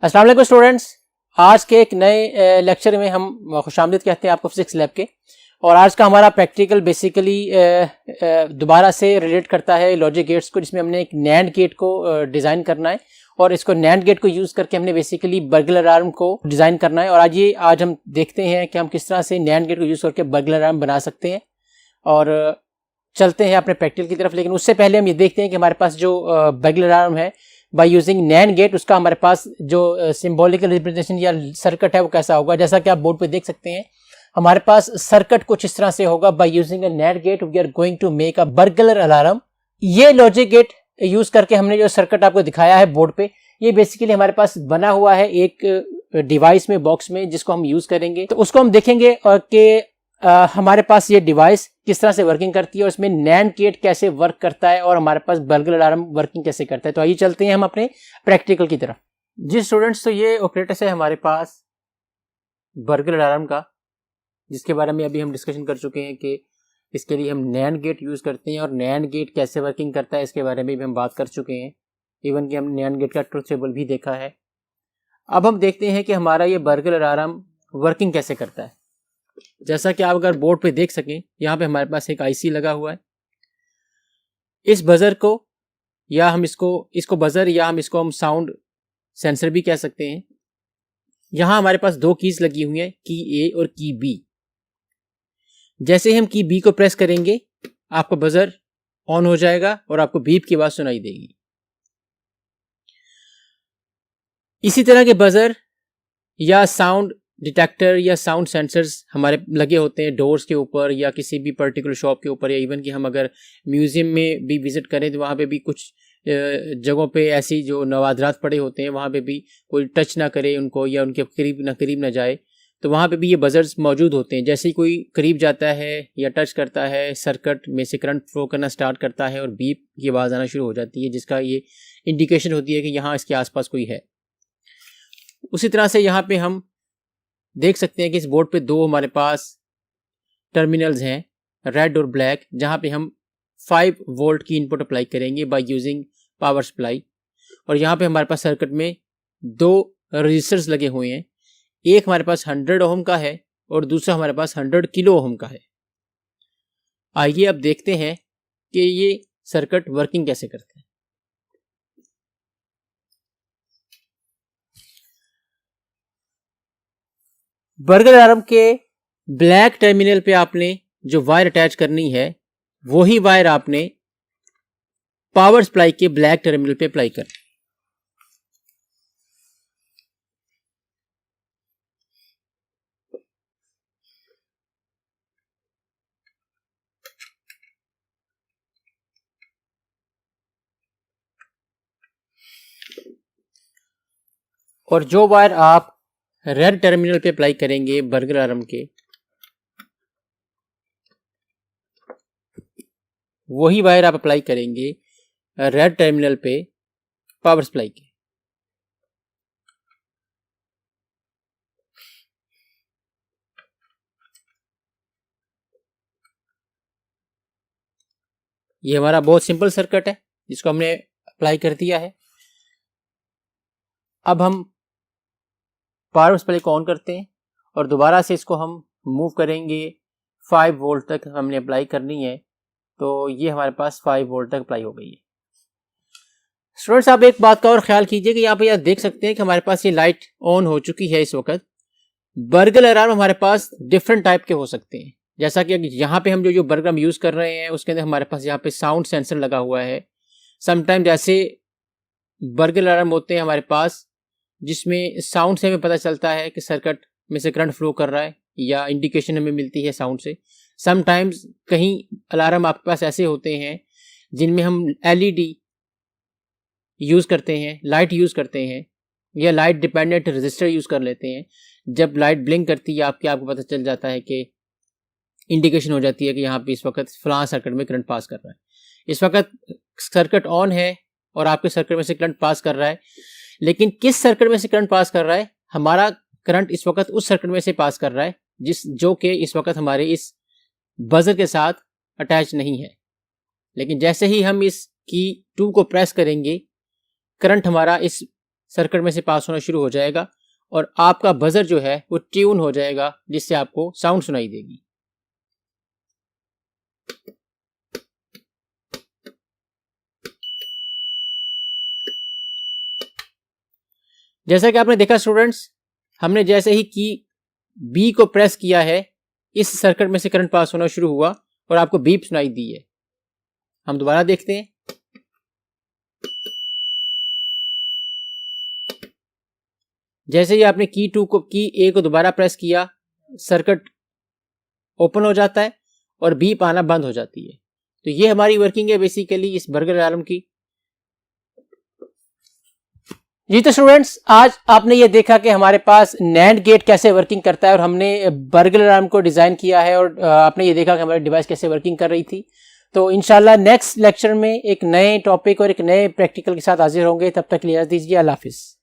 अस्सलाम वालेकुम स्टूडेंट्स, आज के एक नए लेक्चर में हम खुशामदीद कहते हैं आपको फिजिक्स लैब के। और आज का हमारा प्रैक्टिकल बेसिकली दोबारा से रिलेट करता है लॉजिक गेट्स को, जिसमें हमने एक नैंड गेट को डिज़ाइन करना है और इसको नैंड गेट को यूज़ करके हमने बेसिकली बर्गलर अलार्म को डिज़ाइन करना है। और आज हम देखते हैं कि हम किस तरह से नैंड गेट को यूज़ करके बर्गलर अलार्म बना सकते हैं और चलते हैं अपने प्रैक्टिकल की तरफ। लेकिन उससे पहले हम ये देखते हैं कि हमारे पास जो बर्गलर अलार्म है बाय यूजिंग नैंड गेट, उसका हमारे पास जो सिंबॉलिकल रिप्रेजेंटेशन या सर्किट है वो कैसा होगा। जैसा कि आप बोर्ड पे देख सकते हैं, हमारे पास सर्किट कुछ इस तरह से होगा। By using a NAND gate we are going to make a burglar alarm. ये लॉजिक गेट यूज करके हमने जो सर्किट आपको दिखाया है बोर्ड पे, ये बेसिकली हमारे पास बना हुआ है एक डिवाइस में, बॉक्स में, जिसको हम यूज करेंगे। तो उसको हम देखेंगे कि हमारे पास ये डिवाइस किस तरह से वर्किंग करती है और इसमें नैंड गेट कैसे वर्क करता है और हमारे पास बर्गलर अलार्म वर्किंग कैसे करता है। तो आइए चलते हैं हम अपने प्रैक्टिकल की तरफ। जी स्टूडेंट्स, तो ये ऑपरेटर्स है हमारे पास बर्गलर अलार्म का, जिसके बारे में अभी हम डिस्कशन कर चुके हैं कि इसके लिए हम नैंड गेट यूज करते हैं और नैंड गेट कैसे वर्किंग करता है इसके बारे में भी हम बात कर चुके हैं। इवन कि हम नैंड गेट का ट्रुथ टेबल भी देखा है। अब हम देखते हैं कि हमारा ये बर्गलर अलार्म वर्किंग कैसे करता है। जैसा कि आप अगर बोर्ड पे देख सकें, यहाँ पे हमारे पास एक आईसी लगा हुआ है। इस बजर को या हम इसको बजर या हम साउंड सेंसर भी कह सकते हैं। यहाँ हमारे पास दो कीज लगी हुई हैं, की ए और की बी। जैसे ही हम की बी को प्रेस करेंगे आपका बजर ऑन हो जाएगा और आपको बीप की आवाज सुनाई देगी। इसी तरह के बजर या साउंड डिटेक्टर या साउंड सेंसर्स हमारे लगे होते हैं डोर्स के ऊपर या किसी भी पर्टिकुलर शॉप के ऊपर, या इवन कि हम अगर म्यूजियम में भी विजिट करें तो वहाँ पे भी कुछ जगहों पे ऐसी जो नवादरात पड़े होते हैं, वहाँ पे भी कोई टच ना करे उनको या उनके करीब ना जाए, तो वहाँ पे भी ये बजर्स मौजूद होते हैं। जैसे ही कोई करीब जाता है या टच करता है, सर्किट में से करंट फ्लो करना स्टार्ट करता है और बीप की आवाज़ आना शुरू हो जाती है, जिसका ये इंडिकेशन होती है कि यहाँ इसके आसपास कोई है। उसी तरह से यहाँ पे हम देख सकते हैं कि इस बोर्ड पे दो हमारे पास टर्मिनल्स हैं, रेड और ब्लैक, जहाँ पे हम 5 वोल्ट की इनपुट अप्लाई करेंगे बाय यूजिंग पावर सप्लाई। और यहाँ पे हमारे पास सर्किट में दो रजिस्टर्स लगे हुए हैं। एक हमारे पास 100 ओम का है और दूसरा हमारे पास 100 किलो ओम का है। आइए अब देखते हैं कि ये सर्किट वर्किंग कैसे करते हैं। बर्गलर अलार्म के ब्लैक टर्मिनल पे आपने जो वायर अटैच करनी है, वही वायर आपने पावर सप्लाई के ब्लैक टर्मिनल पे अप्लाई कर। और जो वायर आप रेड टर्मिनल पे अप्लाई करेंगे बर्गलर अलार्म के, वही वायर आप अप्लाई करेंगे रेड टर्मिनल पे पावर सप्लाई के। ये हमारा बहुत सिंपल सर्किट है जिसको हमने अप्लाई कर दिया है। अब हम पावर सप्लाई को ऑन करते हैं और दोबारा से इसको हम मूव करेंगे 5 वोल्ट तक हमने अप्लाई करनी है। तो ये हमारे पास 5 वोल्ट तक अप्लाई हो गई है। स्टूडेंट्स, आप एक बात का और ख्याल कीजिए कि यहाँ पे आप देख सकते हैं कि हमारे पास ये लाइट ऑन हो चुकी है इस वक्त। बर्गलर अलार्म हमारे पास डिफरेंट टाइप के हो सकते हैं। जैसा कि यहाँ पे हम जो बर्गलर हम यूज कर रहे हैं उसके अंदर हमारे पास यहाँ पे साउंड सेंसर लगा हुआ है। समटाइम जैसे बर्गलर अलार्म होते हैं हमारे पास जिसमें साउंड से हमें पता चलता है कि सर्किट में से करंट फ्लो कर रहा है या इंडिकेशन हमें मिलती है साउंड से। समटाइम्स कहीं अलार्म आपके पास ऐसे होते हैं जिनमें हम एलईडी यूज करते हैं, लाइट यूज करते हैं या लाइट डिपेंडेंट रजिस्टर यूज कर लेते हैं। जब लाइट ब्लिंक करती है आपको पता चल जाता है कि इंडिकेशन हो जाती है कि यहाँ पे इस वक्त फलां सर्किट में करंट पास कर रहा है। इस वक्त सर्किट ऑन है और आपके सर्किट में से करंट पास कर रहा है, लेकिन किस सर्किट में से करंट पास कर रहा है? हमारा करंट इस वक्त उस सर्किट में से पास कर रहा है जो कि इस वक्त हमारे इस बजर के साथ अटैच नहीं है। लेकिन जैसे ही हम इस की 2 को प्रेस करेंगे, करंट हमारा इस सर्किट में से पास होना शुरू हो जाएगा और आपका बजर जो है वो ट्यून हो जाएगा, जिससे आपको साउंड सुनाई देगी। जैसा कि आपने देखा स्टूडेंट्स, हमने जैसे ही की बी को प्रेस किया है, इस सर्किट में से करंट पास होना शुरू हुआ और आपको बीप सुनाई दी है। हम दोबारा देखते हैं। जैसे ही आपने की ए को दोबारा प्रेस किया, सर्किट ओपन हो जाता है और बीप आना बंद हो जाती है। तो ये हमारी वर्किंग है बेसिकली इस बर्गलर अलार्म की। जी तो स्टूडेंट्स, आज आपने ये देखा कि हमारे पास नैंड गेट कैसे वर्किंग करता है और हमने बर्गलर अलार्म को डिजाइन किया है और आपने ये देखा कि हमारी डिवाइस कैसे वर्किंग कर रही थी। तो इंशाल्लाह नेक्स्ट लेक्चर में एक नए टॉपिक और एक नए प्रैक्टिकल के साथ हाजिर होंगे। तब तक लिया दीजिए, अल्लाह हाफिज।